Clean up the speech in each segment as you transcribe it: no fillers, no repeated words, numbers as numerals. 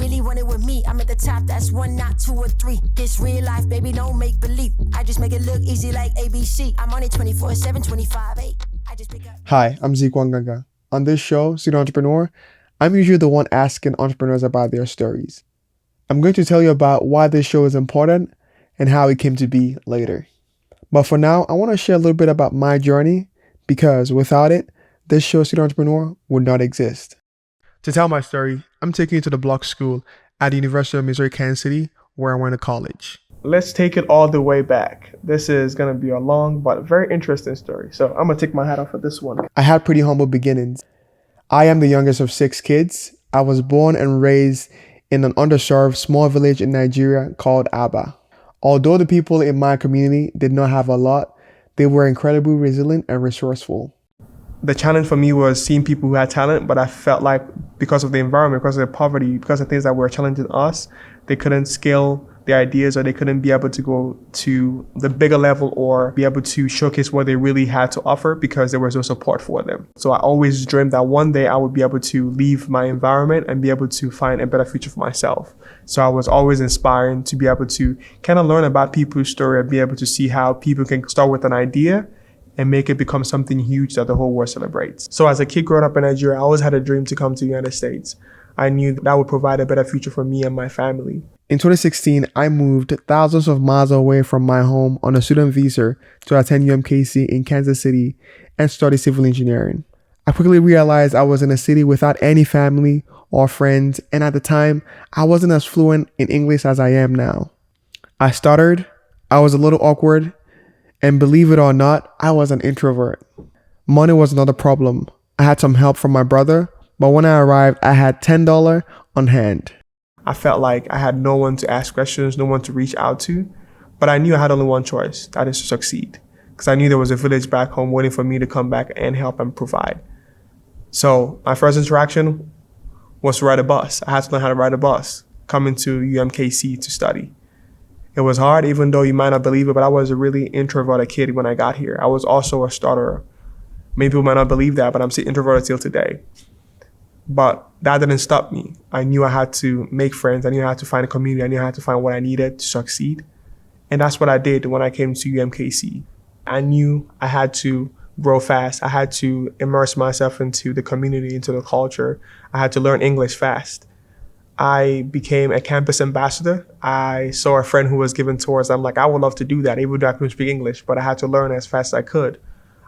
really want it with me. I'm at the top, that's 1, not 2 or 3. This real life, baby, don't make believe. I just make it look easy like ABC. I'm on it 24/7, 25/8. I just pick up. Hi, I'm Nwanganga. On this show, Student Entrepreneur, I'm usually the one asking entrepreneurs about their stories. I'm going to tell you about why this show is important and how it came to be later. But for now, I want to share a little bit about my journey because without it, this show, Student Entrepreneur, would not exist. To tell my story, I'm taking you to the block school at the University of Missouri, Kansas City, where I went to college. Let's take it all the way back. This is going to be a long but very interesting story. So I'm going to take my hat off for this one. I had pretty humble beginnings. I am the youngest of 6 kids. I was born and raised in an underserved small village in Nigeria called Aba. Although the people in my community did not have a lot, they were incredibly resilient and resourceful. The challenge for me was seeing people who had talent, but I felt like because of the environment, because of the poverty, because of things that were challenging us, they couldn't scale their ideas or they couldn't be able to go to the bigger level or be able to showcase what they really had to offer because there was no support for them. So I always dreamed that one day I would be able to leave my environment and be able to find a better future for myself. So I was always inspiring to be able to kind of learn about people's story and be able to see how people can start with an idea and make it become something huge that the whole world celebrates. So as a kid growing up in Nigeria, I always had a dream to come to the United States. I knew that would provide a better future for me and my family. In 2016, I moved thousands of miles away from my home on a student visa to attend UMKC in Kansas City and study civil engineering. I quickly realized I was in a city without any family or friends, and at the time, I wasn't as fluent in English as I am now. I stuttered, I was a little awkward, and believe it or not, I was an introvert. Money was another problem. I had some help from my brother, but when I arrived, I had $10 on hand. I felt like I had no one to ask questions, no one to reach out to, but I knew I had only one choice, that is to succeed. Because I knew there was a village back home waiting for me to come back and help and provide. So my first interaction was to ride a bus. I had to learn how to ride a bus, coming to UMKC to study. It was hard, even though you might not believe it, but I was a really introverted kid when I got here. I was also a stutterer. Many people might not believe that, but I'm still introverted till today. But that didn't stop me. I knew I had to make friends. I knew I had to find a community. I knew I had to find what I needed to succeed. And that's what I did when I came to UMKC. I knew I had to grow fast. I had to immerse myself into the community, into the culture. I had to learn English fast. I became a campus ambassador. I saw a friend who was giving tours. I'm like, I would love to do that, even though I couldn't speak English, but I had to learn as fast as I could.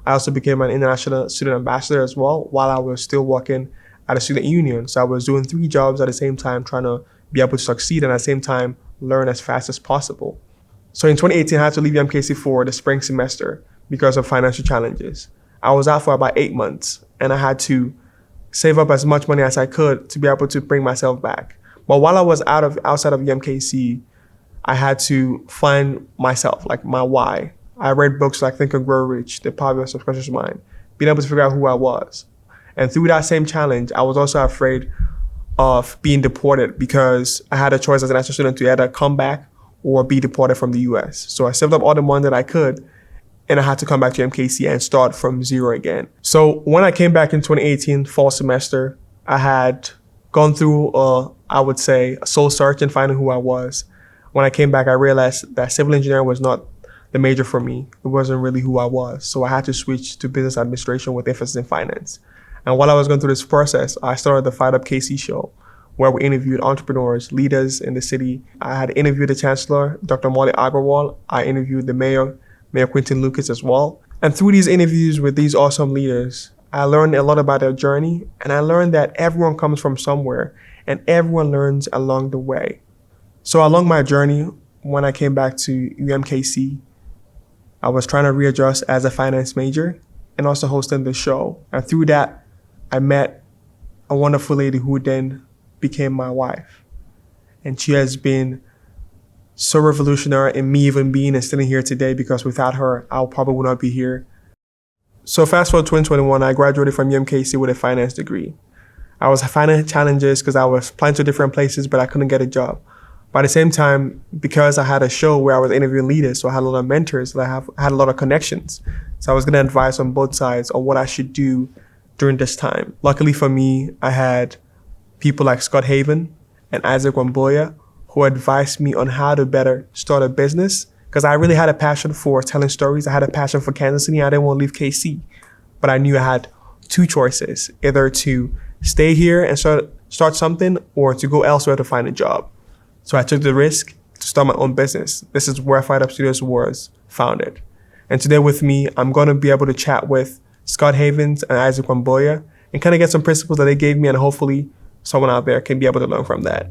I also became an international student ambassador as well while I was still working at a student union. So I was doing 3 jobs at the same time, trying to be able to succeed and at the same time learn as fast as possible. So in 2018, I had to leave UMKC for the spring semester because of financial challenges. I was out for about 8 months and I had to save up as much money as I could to be able to bring myself back. But while I was outside of UMKC, I had to find myself, like my why. I read books like Think and Grow Rich, The Power of Subconscious Mind, being able to figure out who I was. And through that same challenge, I was also afraid of being deported because I had a choice as an international student to either come back or be deported from the US. So I saved up all the money that I could, and I had to come back to MKC and start from zero again. So when I came back in 2018, fall semester, I had gone through, I would say, a soul search and finding who I was. When I came back, I realized that civil engineering was not the major for me. It wasn't really who I was. So I had to switch to business administration with emphasis in finance. And while I was going through this process, I started the Firedup KC show, where we interviewed entrepreneurs, leaders in the city. I had interviewed the chancellor, Dr. Molly Agrawal. I interviewed the mayor, Mayor Quinton Lucas as well. And through these interviews with these awesome leaders, I learned a lot about their journey, and I learned that everyone comes from somewhere, and everyone learns along the way. So along my journey, when I came back to UMKC, I was trying to readjust as a finance major and also hosting the show. And through that, I met a wonderful lady who then became my wife. And she has been so revolutionary in me even being and sitting here today, because without her, I probably would not be here. So fast forward 2021, I graduated from UMKC with a finance degree. I was finding challenges because I was applying to different places, but I couldn't get a job. But at the same time, because I had a show where I was interviewing leaders, so I had a lot of mentors, I had a lot of connections. So I was getting advice on both sides on what I should do during this time. Luckily for me, I had people like Scott Haven and Isaac Wamboya, who advised me on how to better start a business, because I really had a passion for telling stories. I had a passion for Kansas City. I didn't want to leave KC, but I knew I had two choices, either to stay here and start something or to go elsewhere to find a job. So I took the risk to start my own business. This is where Firedup Studios was founded. And today with me, I'm going to be able to chat with Scott Havens and Isaac Wamboya and kind of get some principles that they gave me, and hopefully someone out there can be able to learn from that.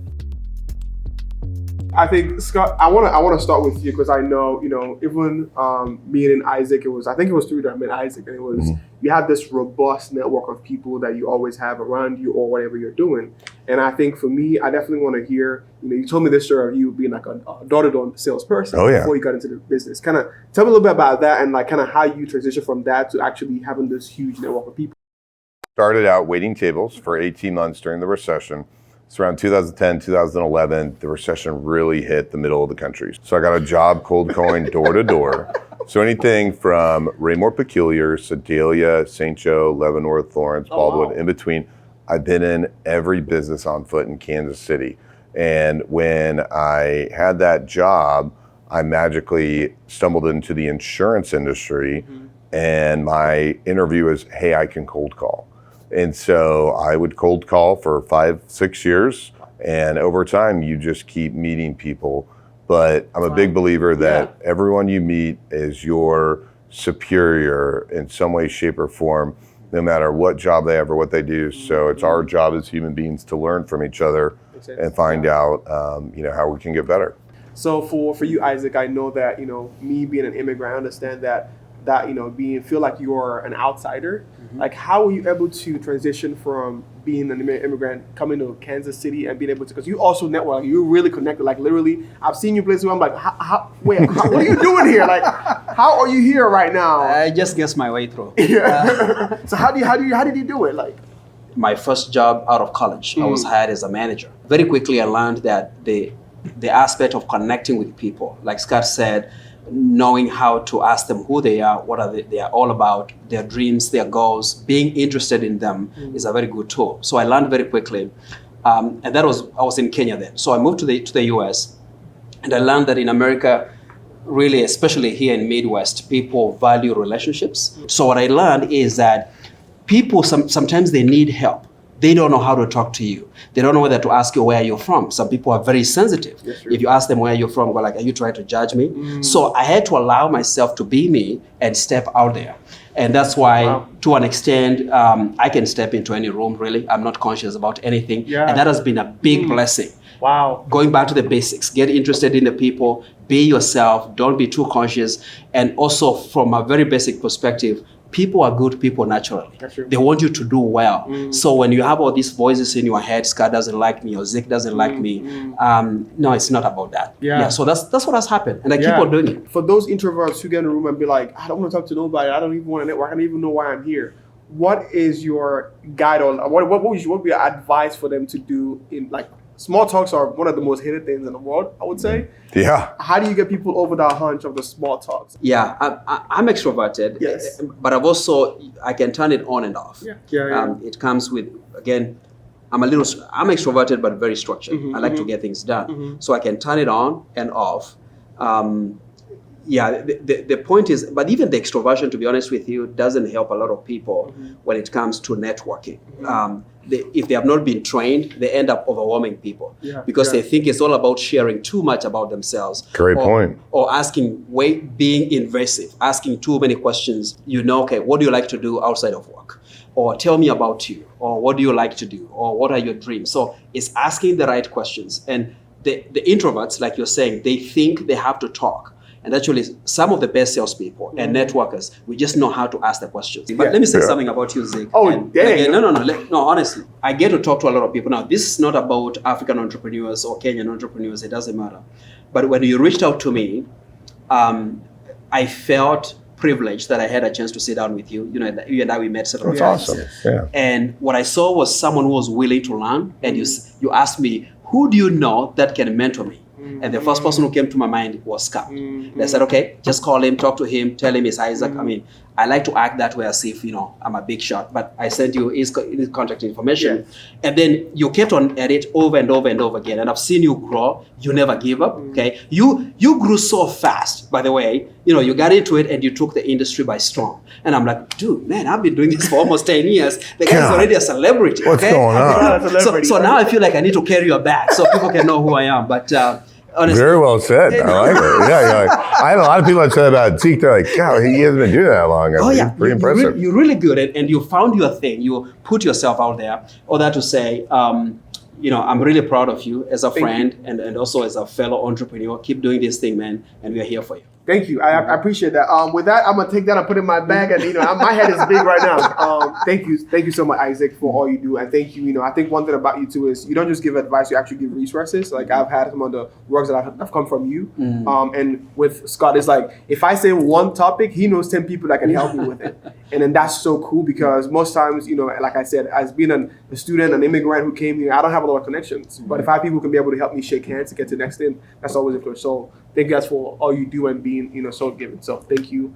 I think, Scott, I want to start with you because I know, even me and Isaac, I think it was through that I met Isaac, and it was, you have this robust network of people that you always have around you or whatever you're doing. And I think for me, I definitely want to hear, you told me this story of you being like a door-to-door salesperson before you got into the business. Kind of tell me a little bit about that and like kind of how you transitioned from that to actually having this huge network of people. Started out waiting tables for 18 months during the recession. It's around 2010, 2011, the recession really hit the middle of the country. So I got a job cold calling door to door. So anything from Raymore Peculiar, Sedalia, St. Joe, Leavenworth, Lawrence, Baldwin, in between. I've been in every business on foot in Kansas City. And when I had that job, I magically stumbled into the insurance industry, and my interview was, hey, I can cold call. And so I would cold call for 5-6 years, and over time you just keep meeting people. But I'm a big believer that everyone you meet is your superior in some way, shape, or form, no matter what job they have or what they do. So it's our job as human beings to learn from each other and find out how we can get better. So for you, Isaac, I know that me being an immigrant, I understand that feel like you're an outsider. Like, how were you able to transition from being an immigrant, coming to Kansas City and being able to, because you also network, you really connected, like literally, I've seen you places where I'm like, what are you doing here? Like, how are you here right now? I just guess my way through. So how did you do it? Like, my first job out of college, I was hired as a manager. Very quickly, I learned that the aspect of connecting with people, like Scott said, knowing how to ask them who they are, what are they are all about, their dreams, their goals, being interested in them is a very good tool. So I learned very quickly, and I was in Kenya then. So I moved to the US, and I learned that in America, really, especially here in Midwest, people value relationships. So what I learned is that people sometimes they need help. They don't know how to talk to you. They don't know whether to ask you where you're from. Some people are very sensitive. If you ask them where you're from, they're like, are you trying to judge me? So I had to allow myself to be me and step out there. And that's why, to an extent, I can step into any room, really. I'm not conscious about anything. And that has been a big blessing. Wow. Going back to the basics, get interested in the people, be yourself, don't be too conscious. And also from a very basic perspective, people are good people naturally. They want you to do well. So when you have all these voices in your head, Scott doesn't like me or Zeke doesn't like me, no, it's not about that. So that's what has happened, and I keep on doing it. For those introverts who get in a room and be like, I don't want to talk to nobody, I don't even want to network, I don't even know why I'm here. What is your guide on, what would be your advice for them to do in, like, small talks are one of the most hated things in the world, I would say. Yeah. How do you get people over that hunch of the small talks? Yeah, I'm extroverted, but I can turn it on and off. It comes with, again, I'm extroverted but very structured. I like to get things done. So I can turn it on and off. The point is, but even the extroversion, to be honest with you, doesn't help a lot of people when it comes to networking. If they have not been trained, they end up overwhelming people because they think it's all about sharing too much about themselves. Great point. Or being invasive, asking too many questions. Okay, what do you like to do outside of work? Or tell me about you. Or what do you like to do? Or what are your dreams? So it's asking the right questions. And the introverts, like you're saying, they think they have to talk. And actually, some of the best salespeople and networkers, we just know how to ask the questions. But let me say something about you, Zeke. No, honestly, I get to talk to a lot of people. Now, this is not about African entrepreneurs or Kenyan entrepreneurs. It doesn't matter. But when you reached out to me, I felt privileged that I had a chance to sit down with you. You and I, we met several times. That's awesome. Yeah. And what I saw was someone who was willing to learn. And you asked me, who do you know that can mentor me? And the first person who came to my mind was Scott. They said, okay, just call him, talk to him, tell him it's Isaac. I mean, I like to act that way as if, I'm a big shot, but I sent you his contact information. And then you kept on at it over and over and over again. And I've seen you grow. You never give up, okay? You grew so fast, by the way. You got into it and you took the industry by storm. And I'm like, dude, man, I've been doing this for almost 10 years. The guy's already a celebrity, What's okay? going on? So now I feel like I need to carry your bag so people can know who I am. But honestly, Very well said. I like it. Yeah. I have a lot of people that said about Zeke. They're like, God, he hasn't been doing that long. It's pretty impressive. You're really good, and you found your thing. You put yourself out there. All that to say, I'm really proud of you as a friend and also as a fellow entrepreneur. Keep doing this thing, man, and we're here for you. Thank you. I appreciate that. With that, I'm gonna take that and put it in my bag, and my head is big right now. Thank you so much, Isaac, for all you do, and thank you. I think one thing about you too is you don't just give advice; you actually give resources. Like I've had some of the works that have come from you, and with Scott, it's like if I say one topic, he knows 10 people that can help me with it, and then that's so cool because most times, like I said, as being a student, an immigrant who came here, I don't have a lot of connections, but if I have people who can be able to help me shake hands to get to the next thing, that's always a plus. So thank you guys for all you do and being so giving. So thank you.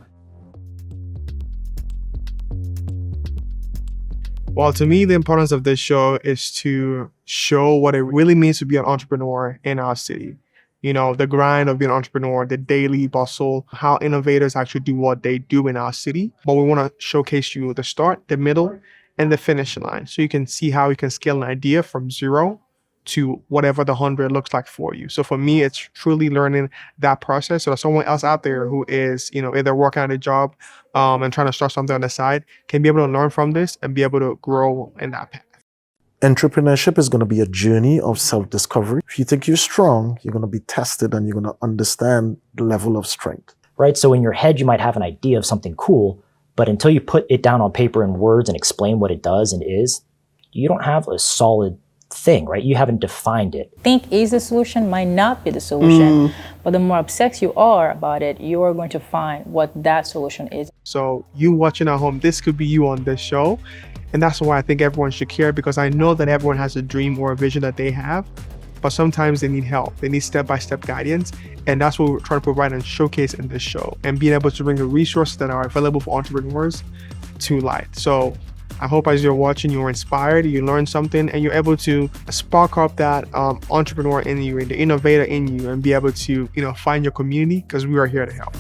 Well, to me, the importance of this show is to show what it really means to be an entrepreneur in our city. The grind of being an entrepreneur, the daily bustle, how innovators actually do what they do in our city. But we want to showcase you the start, the middle, and the finish line. So you can see how you can scale an idea from 0 to whatever the 100 looks like for you. So for me, it's truly learning that process so that someone else out there who is, either working at a job and trying to start something on the side can be able to learn from this and be able to grow in that path. Entrepreneurship is going to be a journey of self-discovery. If you think you're strong, you're going to be tested and you're going to understand the level of strength. Right? So in your head, you might have an idea of something cool, but until you put it down on paper in words and explain what it does and is, you don't have a solid thing, right? You haven't defined it. Think is the solution might not be the solution, but the more obsessed you are about it, you are going to find what that solution is. So you watching at home, this could be you on this show. And that's why I think everyone should care, because I know that everyone has a dream or a vision that they have, but sometimes they need help. They need step-by-step guidance. And that's what we're trying to provide and showcase in this show, and being able to bring the resources that are available for entrepreneurs to light. So I hope as you're watching, you're inspired, you learn something, and you're able to spark up that entrepreneur in you and the innovator in you and be able to, find your community, because we are here to help.